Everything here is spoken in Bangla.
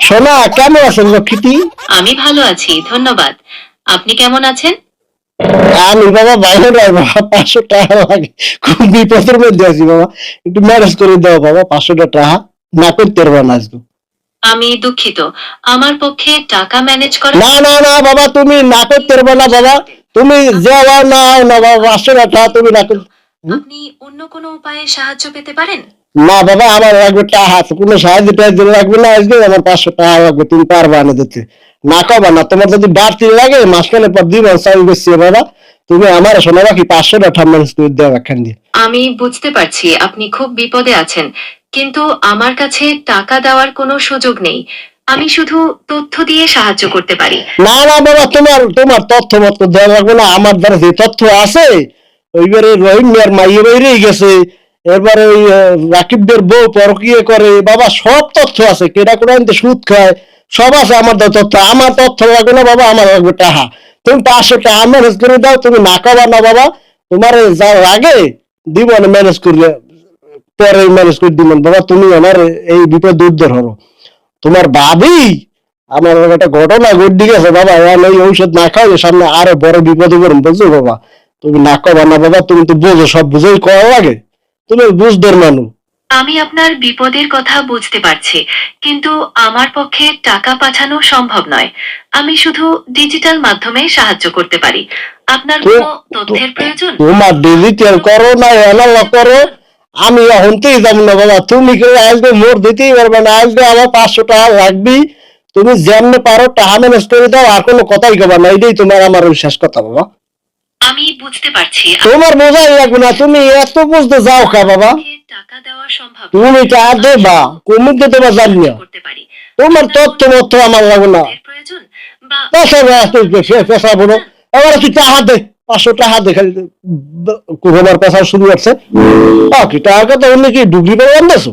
সোনা কেমন আছেন লক্ষ্মীটি? আমি ভালো আছি, ধন্যবাদ। আপনি কেমন আছেন? আমি বাবা বাইরে নাই বাবা, 500 টাকা লাগে, খুব বিপদের মধ্যে আছি বাবা, একটু ম্যানেজ করে দাও বাবা, 500 টাকা না করতে পারবো না আজকে। আমি দুঃখিত, আমার পক্ষে টাকা ম্যানেজ করা। না না না বাবা, তুমি না করতে পারবো না বাবা, তুমি যাওয়া না না বাবা, 500 টাকা তুমি না করতে। আপনি অন্য কোনো উপায়ে সাহায্য পেতে পারেন? না বাবা, আমার লাগবে টাকা, কোনো সাহায্য টাহায্য লাগবে না, আজকে আমার 500 টাকা লাগবে, তুমি পারবা না দিতে, না কবা না, তোমার যদি বাড়তি লাগে মাঝখানে পর 2 মাস চালু করছি বাবা, তুমি আমার শোনা বাকি 500 টাকা ম্যানেজ করে দেওয়া একখান দিয়ে। আমি বুঝতে পারছি আপনি খুব বিপদে আছেন, কিন্তু আমার কাছে টাকা দেওয়ার কোনো সুযোগ নেই। আমি শুধু তথ্য দিয়ে সাহায্য করতে পারি। না না বাবা, তোমার তোমার তথ্য মত দেওয়া লাগবে না, আমার দ্বারা যে তথ্য আছে, ওইবারে রহিম মিয়ার মাইয়ে বাইরে গেছে, এরপরে ওই রাকিবদের বউ পরকিয়ে করে বাবা, সব তথ্য আছে, কেডা কোন সুদ খায়, সব আছে আমার দ্বারা তথ্য, আমার তথ্য লাগবে না বাবা, আমার লাগবে টাকা, তুমি 500 টাকা ম্যানেজ করে দাও, তুমি না কবা না বাবা, তোমার যা লাগে দিব না, ম্যানেজ করলে পরে ম্যানেজ করে দিবেন বাবা, তুমি আমার এই বিপদ উদ্ধার হলো। তোমার ভাবি আমার একটা ঘটনা ঘটে গেছে বাবা, এই ঔষধ না খাওয়ালে সামনে আরো বড় বিপদে পড়ুন, বুঝছো বাবা, তুমি না কবা না বাবা, তুমি তো বোঝো, সব বুঝেই করা লাগে, তুমি বুঝদের মানুষ। আমি আপনার বিপদের কথা বুঝতে পারছি, কিন্তু আমার পক্ষে টাকা পাঠানো সম্ভব নয়। আমি শুধু ডিজিটাল মাধ্যমে সাহায্য করতে পারি। আপনার কোনো তথ্যের প্রয়োজন? তোমার ডিজিটাল করো না অ্যানালগ করো, আমি এখনতেই যাবো না বাবা, তুমি করে আসবে মোট দিতেই পারবে না, আসবে আমার 500 টাকা লাগবেই, তুমি যেমনে পারো টাকা ম্যানেজ করে দাও, আর কোনো কথাই কবা না, এটাই তোমার আমার শেষ কথা বাবা। আমি বুঝতে পারছি তোমার বোঝাই লাগবে না, তুমি এত বুঝতে যাও কা বাবা, টাকা দেওয়া সম্ভব তুমি টাকা দেবা কমিতে দেবা জানি না, করতে পারি। তোমার তথ্য মথ্য আমার লাগবে না, প্রয়োজন বা পেশা বলো, এবার তুই টাকা দে, 500 টাকা দে, খালি কুমার পেশা শুরু করছে, টাকা তো অন্য কি ডুবলি করে আনতেছো।